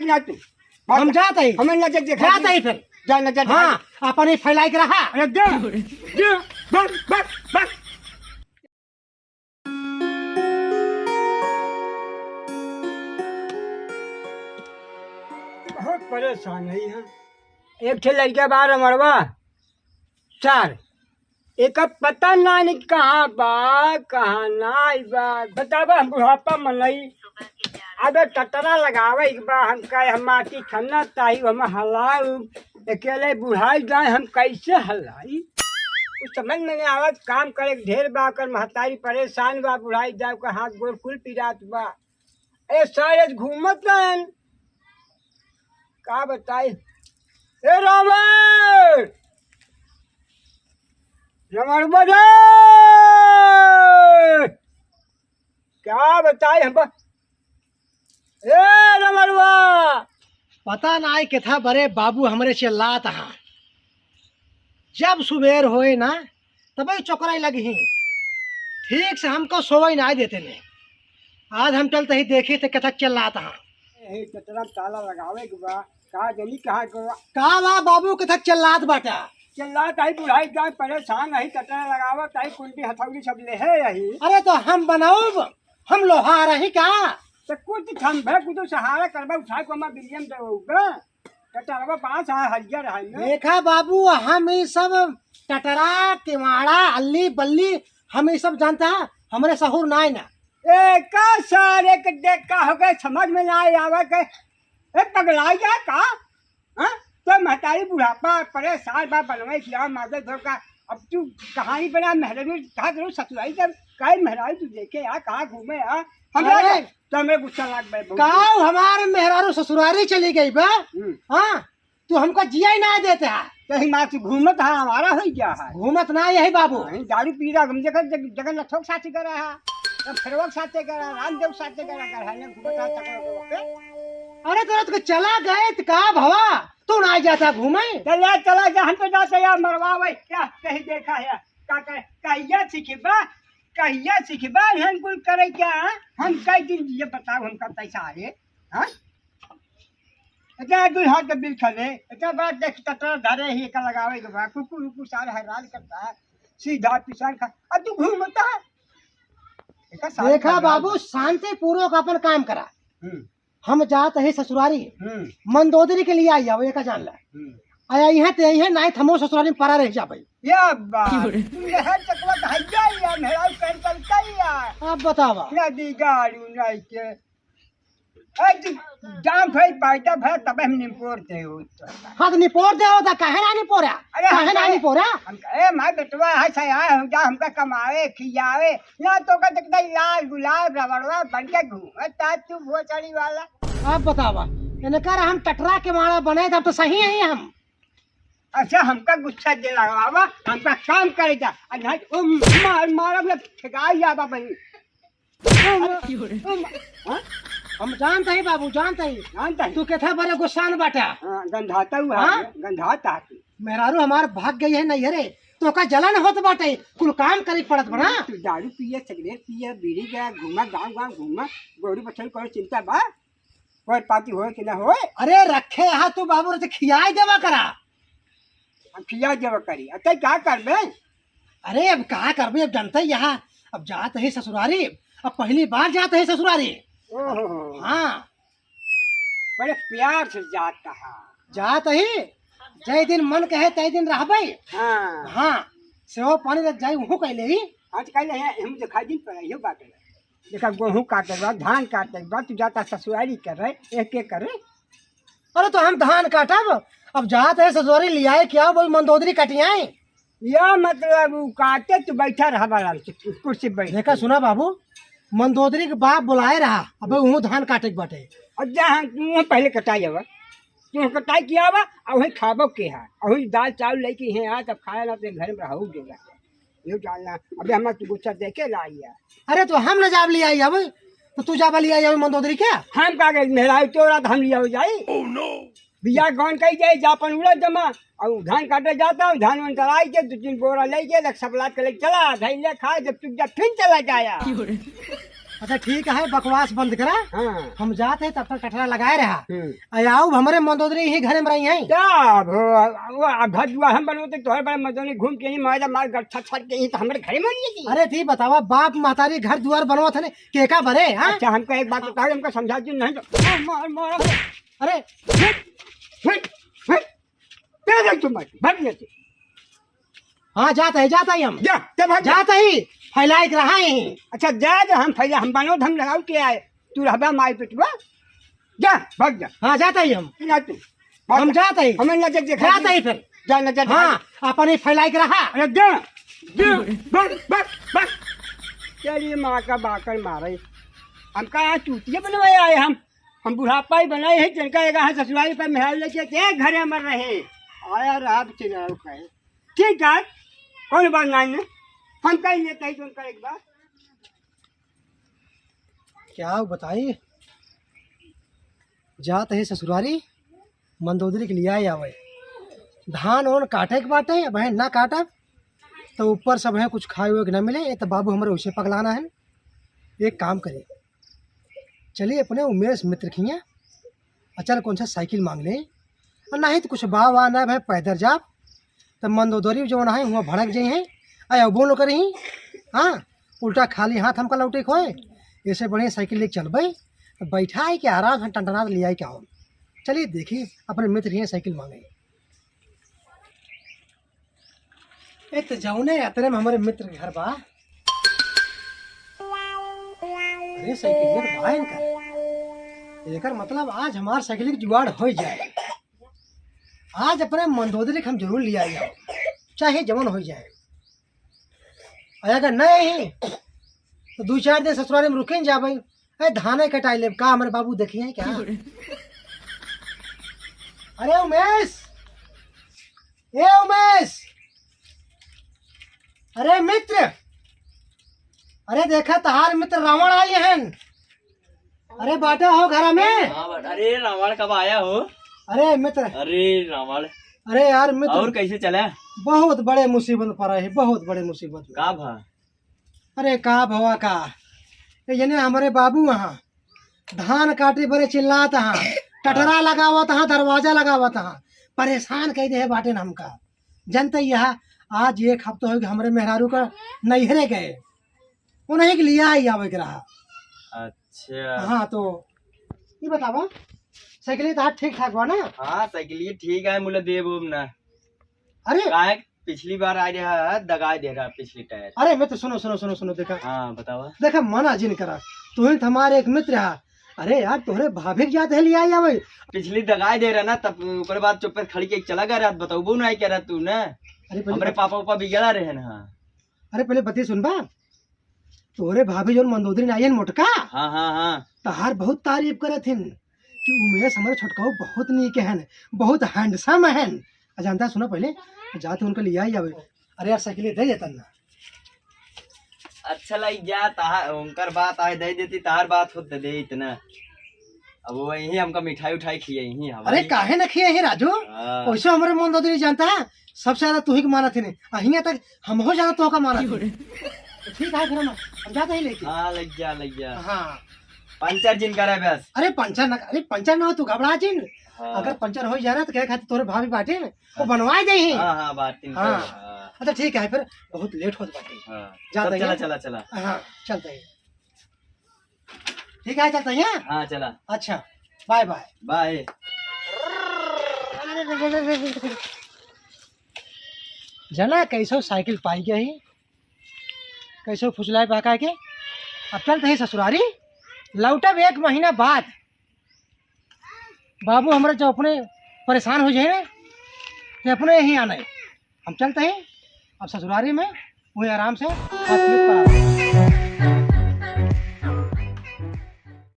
ना तू हम जाते ही हमें नजर देखा जाते ही फिर जा नजर हाँ अपन ही फैलाई के रहा। अरे दे बस बस बस बहुत परेशान है यहाँ। एक थे लड़का बार अमरवा 4 एक पता ना नहीं कहाँ बा कहाँ ना बा बताबा हम बुढ़ापा मनई अबे टटरा लगावे एक बा हम कहे हम माटी खन्ना ताही हम हलाऊ अकेले बुढ़ाई जाए हम कैसे हलाई कुछ समझ में नहीं आवत काम करे के ढेर बा कर महतारी परेशान बा बुढ़ाई जाए का हाथ गोर कुल पिरात बा ए सारे घूमत रहन का बताई ए रावण रमण बजे क्या बताए हम ए रमणवा पता ना के था बरे बाबू हमरे चिल्लात हा जब सुबेर होए ना तभी चौकराई लगी ही ठीक से हमको सोवई ना देते ने आज हम चलते ही देखे थे कथा चिल्लात हा ए चतरा ताला लगावे के बा का जनी कहा को का बा बाबू कथा चिल्लात बाटा चल्ला ताई बुढ़ाई जाए परेशान है चतरा लगावा ताई कुंडी हथौड़ी सब ले है यही अरे तो हम बनाओ हम लोहा रही का तो कुछ खंभे कुछ सहारा करबा उठा को मैं बिलियम देऊगा कटरवा 5 हरियर है ना देखा बाबू हम ये सब टटरा तिमाड़ा अल्ली बल्ली हम ये सब जानता है हमारे सहूर ना है ना ए का सारे के देख का हो गए समझ में ना आवे के ए पगला जा का हां तो महतारी बुढ़ापा परेशान बा बनवे किया मादे धर का अब तू कहानी बना मेहरबी कहा करो ससुराई जब काहे मेहराई तू देखे आ कहां घूमे आ हमरा तो हमें गुस्सा लग गए काऊ हमारे मेहरारू ससुरारी चली गई बा हाँ तू हमको जिया ही ना देते है कहीं माँ तू घूमत है हमारा हो क्या है घूमत ना यही बाबू दारू पी रहा हम जगन्नाथों के साथी कर रहा है फिरवक साथे कर रहा रामदेव साथे कर रहा है अरे तेरा तो चला गए तो का भवा तू ना जाता घूमे चला जा हम तो जाते यार मरवावे क्या कहीं देखा है का कहिया सीखबा हम कुल करे क्या हम कई दिन ये बताओ हमका पैसा आए हां अच्छा 2 हाथ के बिल खले अच्छा बात देख टटर धरे ही का लगावे के बा कुकु सारे हैरान करता है सीधा पिसान का अब तू घूमता है देखा बाबू शांति पूर्वक अपन काम करा हम जाते हैं ससुरारी मंदोदरी के लिए आई जाओ ये का जान ला आया यहाँ ते यहाँ नहीं थमो ससुरारी में परा रह जा भाई या बात ये है चकवा धैया या मेरा कर चलता ही है अब बतावा नदी गाड़ी नहीं के ए जाम भाई पाइटा भाई तब हम निपोरते हो हां तो निपोर दे होता काहे ना निपोरा काहे ना निपोरा हम ए माय बेटवा है से आए हम जा हमका कमावे खियावे ना तो का देखता लाल गुलाब रबड़वा बन के घूमता तू भोचड़ी वाला अब बतावा इन्हें कर हम टटरा के मारा बने तब तो सही है हम अच्छा हमका गुस्सा दे लगावा हमका काम करे जा मार मार अपने ठेकाई जाबा भाई हम जानते ही बाबू जानते ही तू के था बड़े गुस्सा न बाटा गंधाता हुआ गंधाता मेहरारू हमार भाग गई है नहीं रे तो का जलन होत बाटे कुल काम करे पड़त बना तू दारू पिए सिगरेट पिए बीड़ी गया घूमा गांव घूमा गोरी बछल करो चिंता बा कोई पार्टी होए कि ना होए अरे रखे हा तू बाबू रे खियाई देवा करा हम खिया देवा करी अतः क्या करबे अरे अब कहा करबे अब जानते यहाँ अब जाते है ससुरारी अब पहली बार जाते है ससुरारी हाँ बड़े प्यार से जाता है जाते ही जय दिन मन कहे तय दिन रहबे हाँ हाँ सेवा पानी रख जाए वहू कहले ही आज कल हम दिखाई दिन पर ये बात है देखा गेहूं काटे बाद धान काटे बाद तू जाता ससुरारी कर रहे एक करे अरे तो हम धान काटब अब जाते है ससुरारी ले आए क्या वो मंदोदरी कटियाए या मतलब काटे तू बैठा रहा आराम से कुर्सी बैठ देखा सुना बाबू मंदोदरी के बाप बुलाए रहा अब वहू धान काटे के बाटे और जहाँ तू पहले कटाई जावा तू कटाई किया बा और वही खाबो के है और वही दाल चावल लेके हैं यहाँ तब खाया ना अपने घर में रहू देगा ये जानना अभी हम तू गुस्सा देके लाई है अरे तो हम न जाब ले आई अब तो तू जाबा ले आई अब मंदोदरी क्या हम का मेरा तोरा हम लिया हो जाई बिया गौन कही जाए जापन उड़ा जमा और धान काटे जाता हूँ धान वन चलाई के 2-3 बोरा ले के सब लाद के ले चला धैले खा जब चुप जा फिर चला जाया अच्छा ठीक है, बकवास बंद करा। हाँ हम जाते हैं तब तक कटरा लगाए रहा। हम्म। आओ हमारे मंदोदरी यही घर में रही हैं। क्या वो घर दुआ हम बनोते तोहरे बड़े मदोनी घूम के ही मारा मार गट्ठा छट के ही तो हमारे घरे में नहीं थी। अरे थी बतावा, बाप महतारी घर दुआर बनवा थे केका भरे। हाँ अच्छा हमको एक बात बताओ, हमको समझा दी नहीं तो मार मार अरे तुम भाग गए। हाँ जाता है हम जा तब जाता ही फैलाए रहा है। अच्छा जा जा हम फैला हम बनो हम लगाओ के आए तू रहबा माई पिटवा जा भाग जा। हाँ जाता ही हम ना तू हम जाते ही हमें नजर देखा जाता ही फिर। जा नजर हाँ अपन ही फैलाए रहा। अरे जा बस बस बस चलिए माँ का बाकर मारे हमका यहाँ चूतिया बनवाए आए हम बुढ़ापा ही बनाए हैं जिनका एक यहाँ ससुराल पर मेहर लेके क्या घरे मर रहे आया रहा चिनाव कहे ठीक है कौन बात नहीं हम कहीं लेते ही तुम कर एक बार क्या बताई, जात है ससुरारी मंदोदरी के लिए आए आवे धान ओन काटे के बाटे बहन ना काटा तो ऊपर सब है कुछ खाए हुए ना मिले तो बाबू हमारे उसे पगलाना है। एक काम करे, चलिए अपने उमेश मित्र खिया अचल कौन सा साइकिल मांग ले और ना ही तो कुछ बा वा ना भाई पैदल जा तब मंदोदरी जो ना है वहाँ भड़क जाए हैं आया बोलो करी। हाँ उल्टा खाली हाथ हमका लौटे खोए ऐसे बढ़िया साइकिल लेके चल भाई तो बैठा है कि आराम से टनटना लिया क्या हो। चलिए देखिए अपने मित्र ही साइकिल मांगे। एक तो जौने अतरे में हमारे मित्र के घर बा। अरे साइकिल तो भाई इनका एकर मतलब आज हमार साइकिल की जुगाड़ हो जाए। आज अपने मंदोदरी हम जरूर ले आए चाहे जवन हो जाए। अगर नहीं तो 2-4 दिन ससुराल में रुके जा भाई। अरे धाने कटाई ले का हमारे बाबू देखिए क्या। अरे उमेश ए उमेश अरे मित्र अरे देखा तहार मित्र रावण आए हैं। अरे बाटा हो घर में। अरे रावण कब आया हो? अरे मित्र अरे रावण अरे यार मित्र और कैसे चला? बहुत बड़े मुसीबत पड़ा है, बहुत बड़े मुसीबत में। का भा? अरे का भवा का यानी हमारे बाबू वहाँ धान काटे बड़े चिल्लात हाँ टटरा लगावत हाँ दरवाजा लगावत हाँ परेशान कह दे बाटे न हमका जनते यहाँ आज एक हफ्ता हो गया हमारे मेहरारू का नैहरे गए उन्हें के लिया ही आवे के रहा। अच्छा हाँ तो ये बतावा साइकिल तो ठीक ठाक बा ना? हाँ साइकिल ठीक है मुला देव ना। अरे काहे पिछली बार आ रहा है दगाई दे रहा पिछली टायर। अरे मित्र सुनो सुनो सुनो सुनो देखा। हाँ बतावा। देखा मना जिन करा तू ही हमारे एक मित्र है। अरे यार तोहरे भाभी के जाते लिया आई भाई पिछली दगाई दे रहा ना तब ऊपर बाद चुप खड़ी के चला गया रात बताऊ ना क्या रहा तू ना। अरे हमारे पापा उपा बिगड़ा रहे ना। अरे पहले बती सुनबा तोहरे भाभी जो मंदोदरी नायन मोटका हाँ हाँ हाँ तहार बहुत तारीफ करे थिन कि उमेश हमारे छोटकाऊ बहुत नीक है बहुत हैंडसम है। जानता सुनो पहले जाते उनका लिया ही आवे। अरे यार साइकिल दे देता ना। अच्छा लग गया तार उनकर बात आए दे देती तार बात खुद दे दे इतना। अब वो यही हमका मिठाई उठाई खिया यही। अरे काहे न खिया ही राजू वैसे हमारे मंदोदरी जानता है सबसे ज्यादा तू ही को माना थी अहिया तक हम हो ज्यादा तो का माना ठीक है फिर हम जाते ही लेके। हाँ लग गया। हाँ पंचर जिन करा बस। अरे पंचर ना हो तू घबरा जिन। हाँ। अगर पंचर हो जा रहा तो क्या खाते तोरे भाभी बाटे वो बनवाए दे ही। हाँ हाँ बात हाँ। अच्छा ठीक है फिर बहुत लेट होत बाटे। हाँ। जाते चला हैं। चला चला। हाँ चलते हैं ठीक है चलते हैं। हाँ चला। अच्छा बाय बाय बाय। जना कैसो साइकिल पाई गया ही कैसो फुसलाए बाका के अब चलते हैं ससुरारी लौटब 1 महीना बाद। बाबू हमारे जो अपने परेशान हो जाए तो अपने यहीं आना है। हम चलते हैं अब ससुरारी में वही आराम से हाथ में पड़ा।